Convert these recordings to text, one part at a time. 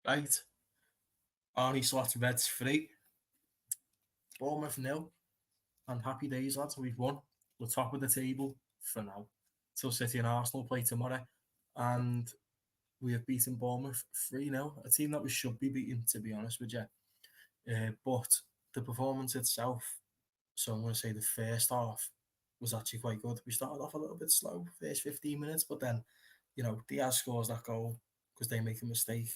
Right. Arnie slots Reds 3. Bournemouth nil. And happy days, lads. We've won. We're top of the table for now. Till City and Arsenal play tomorrow. And we have beaten Bournemouth 3-0. A team that we should be beating, to be honest with you. But the performance itself, so I'm going to say the first half was actually quite good. We started off a little bit slow, first 15 minutes, but then, Diaz scores that goal because they make a mistake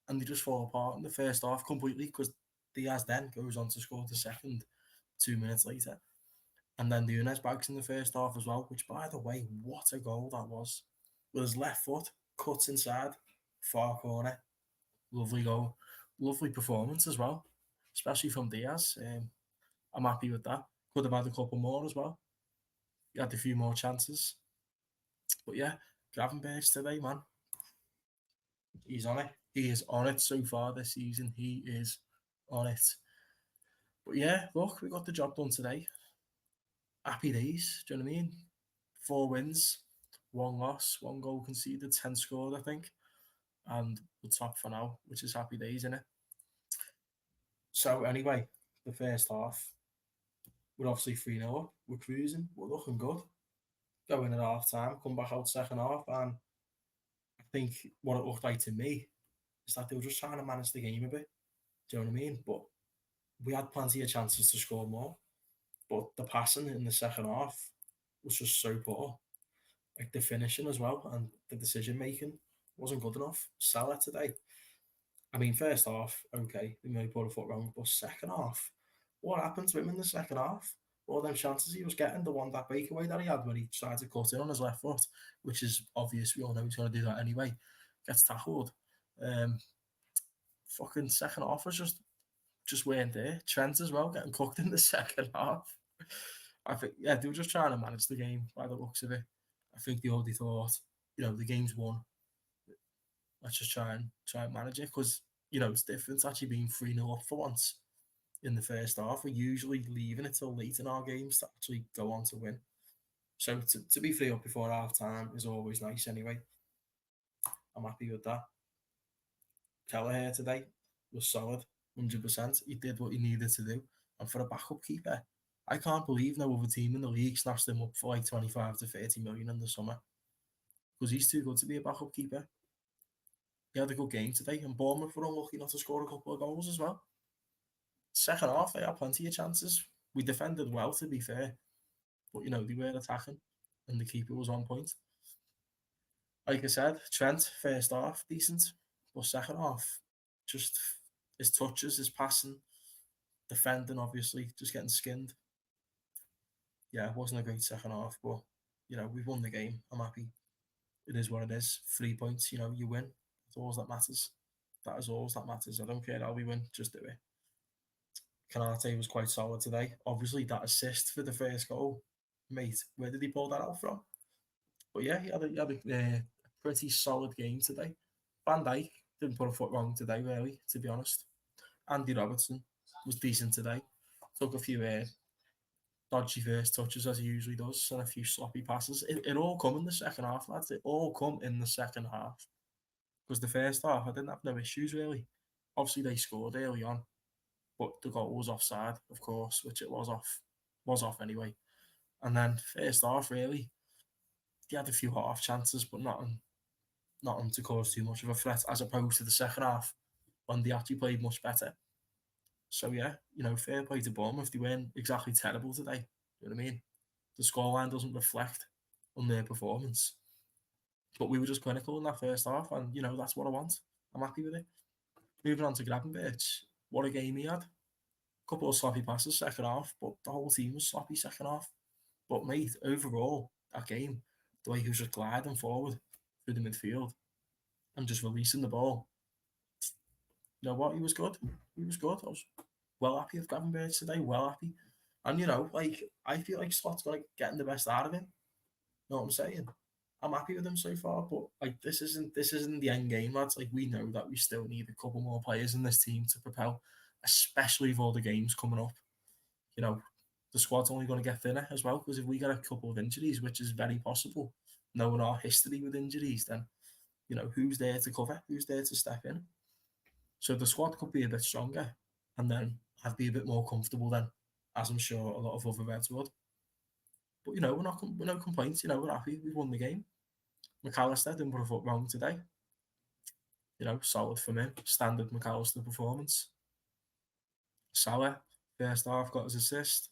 and they just fall apart in the first half completely because Diaz then goes on to score the second 2 minutes later. And then Diaz bags in the first half as well, which, by the way, what a goal that was. With his left foot, cuts inside, far corner. Lovely goal. Lovely performance as well, especially from Diaz. I'm happy with that. Could have had a couple more as well. He had a few more chances. But yeah, Gravenberch today, man. He's on it. He is on it so far this season. He is on it. But yeah, look, we got the job done today. Happy days. Do you know what I mean? 4 wins, 1 loss, 1 goal conceded, 10 scored, I think. And we're top for now, which is happy days, isn't it? So anyway, the first half, we're obviously 3-0 up. We're cruising. We're looking good. Going at half time, come back out second half, and I think what it looked like to me is that they were just trying to manage the game a bit. Do you know what I mean? But we had plenty of chances to score more. But the passing in the second half was just so poor. Like the finishing as well and the decision making wasn't good enough. Salah today. I mean, first half, okay, they may put a foot wrong, but second half, what happened to him in the second half? All them chances he was getting, the one that breakaway that he had when he tried to cut in on his left foot, which is obvious. We all know he's going to do that anyway. Gets tackled. Um, Fucking second half was just weren't there. Trent as well getting cooked in the second half. I think they were just trying to manage the game by the looks of it. I think they already thought, the game's won. Let's just try and manage it because it's different actually being 3-0 up for once in the first half. We're usually leaving it till late in our games to actually go on to win. So to be 3 up before half time is always nice anyway. I'm happy with that. Kelleher today was solid, 100%. He did what he needed to do. And for a backup keeper, I can't believe no other team in the league snatched him up for like 25 to 30 million in the summer because he's too good to be a backup keeper. He had a good game today, and Bournemouth were unlucky not to score a couple of goals as well. Second half, they had plenty of chances. We defended well, to be fair, but they were attacking, and the keeper was on point. Like I said, Trent first half decent, but second half just his touches, his passing, defending obviously just getting skinned. Yeah, it wasn't a great second half, but we've won the game. I'm happy. It is what it is. 3 points, you win. That's all that matters. That is all that matters. I don't care how we win, just do it. Canate was quite solid today. Obviously, that assist for the first goal, mate. Where did he pull that out from? But yeah, he had a pretty solid game today. Van Dijk didn't put a foot wrong today, really, to be honest. Andy Robertson was decent today. Took a few dodgy first touches as he usually does, and a few sloppy passes. It all come in the second half, lads. It all come in the second half. Because the first half, I didn't have no issues really. Obviously, they scored early on, but the goal was offside, of course, which it was off anyway. And then first half, really, they had a few half chances, but nothing to cause too much of a threat, as opposed to the second half when they actually played much better. So yeah, fair play to Bournemouth. They weren't exactly terrible today. You know what I mean? The scoreline doesn't reflect on their performance. But we were just clinical in that first half, and that's what I want. I'm happy with it. Moving on to Gravenberch, what a game he had. A couple of sloppy passes second half, but the whole team was sloppy second half. But mate, overall, that game, the way he was just gliding forward through the midfield and just releasing the ball, you know what? He was good. He was good. I was well happy with Gravenberch today. Well happy. And I feel like Slott's got getting the best out of him. You know what I'm saying? I'm happy with him so far, but this isn't the end game, lads. Like we know that we still need a couple more players in this team to propel, especially with all the games coming up. You know, the squad's only going to get thinner as well because if we get a couple of injuries, which is very possible, knowing our history with injuries, then who's there to cover? Who's there to step in? So the squad could be a bit stronger, and then I'd be a bit more comfortable then, as I'm sure a lot of other Reds would. But we're no complaints. We're happy. We've won the game. McAllister didn't put a foot wrong today. Solid from him. Standard McAllister performance. Salah, first half, got his assist,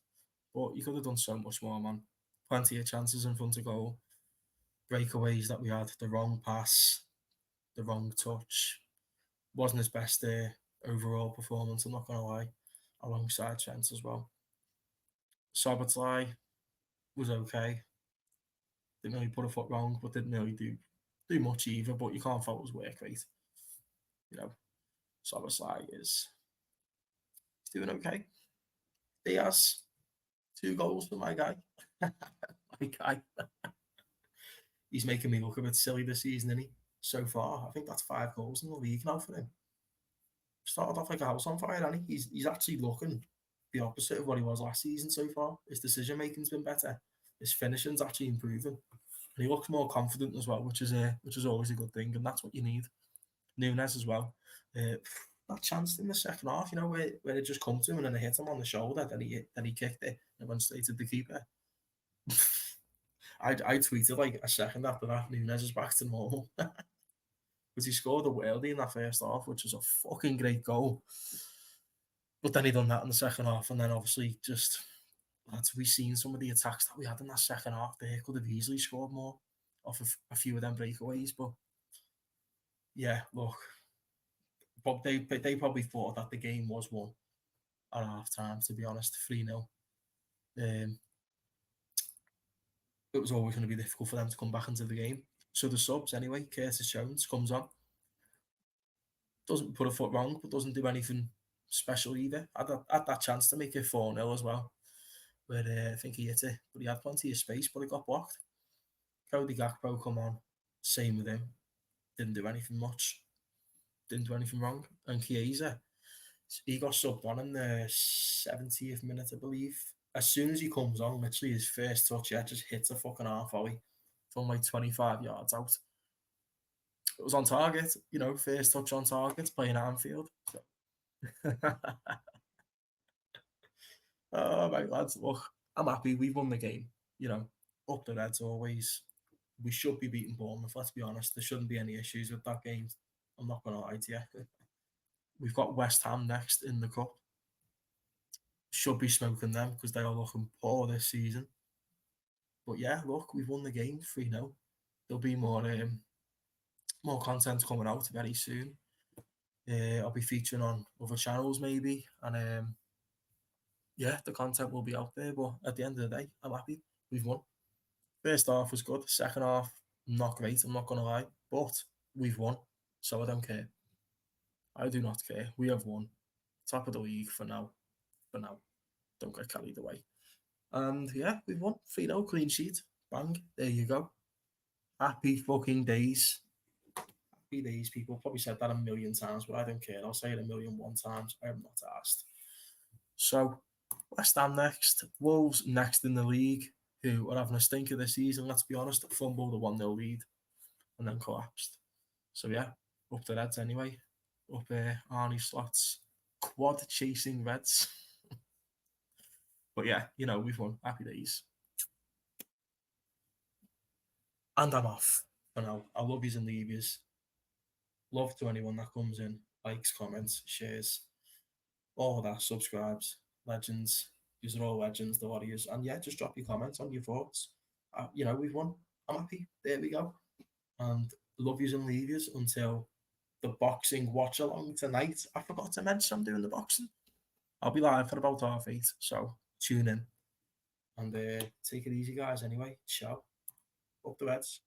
but he could have done so much more, man. Plenty of chances in front of goal. Breakaways that we had, the wrong pass, the wrong touch. Wasn't his best overall performance, I'm not going to lie, alongside Trent as well. Sobotlai was okay. Didn't really put a foot wrong, but didn't really do much either, but you can't fault his work rate. Sobotlai is doing okay. Diaz, 2 goals for my guy. My guy. He's making me look a bit silly this season, isn't he? So far, I think that's 5 goals in the league now for him. Started off like a house on fire, and he's actually looking the opposite of what he was last season so far. His decision making's been better. His finishing's actually improving, and he looks more confident as well, which is always a good thing, and that's what you need. Nunes as well. That chance in the second half, where it just come to him and then it hit him on the shoulder, then he kicked it and went straight to the keeper. I tweeted like a second after that, Nunes is back to normal. Because he scored a worldie in that first half, which was a fucking great goal. But then he done that in the second half, and then obviously just, we've seen some of the attacks that we had in that second half. They could have easily scored more off of a few of them breakaways, but yeah, look, but they probably thought that the game was won at half time, to be honest, 3-0. It was always going to be difficult for them to come back into the game. So the subs anyway, Curtis Jones comes on, doesn't put a foot wrong, but doesn't do anything special either. Had that chance to make it 4-0 as well, where I think he hit it, but he had plenty of space, but it got blocked. Cody Gakpo come on, same with him, didn't do anything much, didn't do anything wrong. And Chiesa, he got subbed on in the 70th minute, I believe. As soon as he comes on, literally his first touch, just hits a fucking half volley from like 25 yards out. It was on target, first touch on target, playing Anfield. So. Oh, right, lads, look, I'm happy. We've won the game. Up the Reds always. We should be beating Bournemouth, let's be honest. There shouldn't be any issues with that game. I'm not going to lie to you. We've got West Ham next in the Cup. Should be smoking them because they are looking poor this season. But yeah, look, we've won the game 3-0. There'll be more content coming out very soon. I'll be featuring on other channels maybe, and yeah, the content will be out there. But at the end of the day, I'm happy. We've won. First half was good. Second half, not great. I'm not going to lie, but we've won, so I don't care. I do not care. We have won. Top of the league for now. For now, don't get carried away. And yeah, we've won 3-0 clean sheet. Bang. There you go. Happy fucking days. Happy days, people. Probably said that a million times, but I don't care. I'll say it 1,000,001 times. I am not asked. So, West Ham next. Wolves next in the league, who are having a stinker this season, let's be honest. Fumbled a 1-0 lead and then collapsed. So yeah, up the Reds anyway. Up Arnie Slot's quad chasing Reds. But yeah, we've won. Happy days. And I'm off for now. I love yous and leave yous. Love to anyone that comes in, likes, comments, shares, all of that, subscribes. Legends. These are all legends, the Warriors. And yeah, just drop your comments on your thoughts. We've won. I'm happy. There we go. And love yous and leave yous until the boxing watch along tonight. I forgot to mention I'm doing the boxing. I'll be live for about 8:30, so tune in. And take it easy, guys, anyway. Ciao. Up the Reds.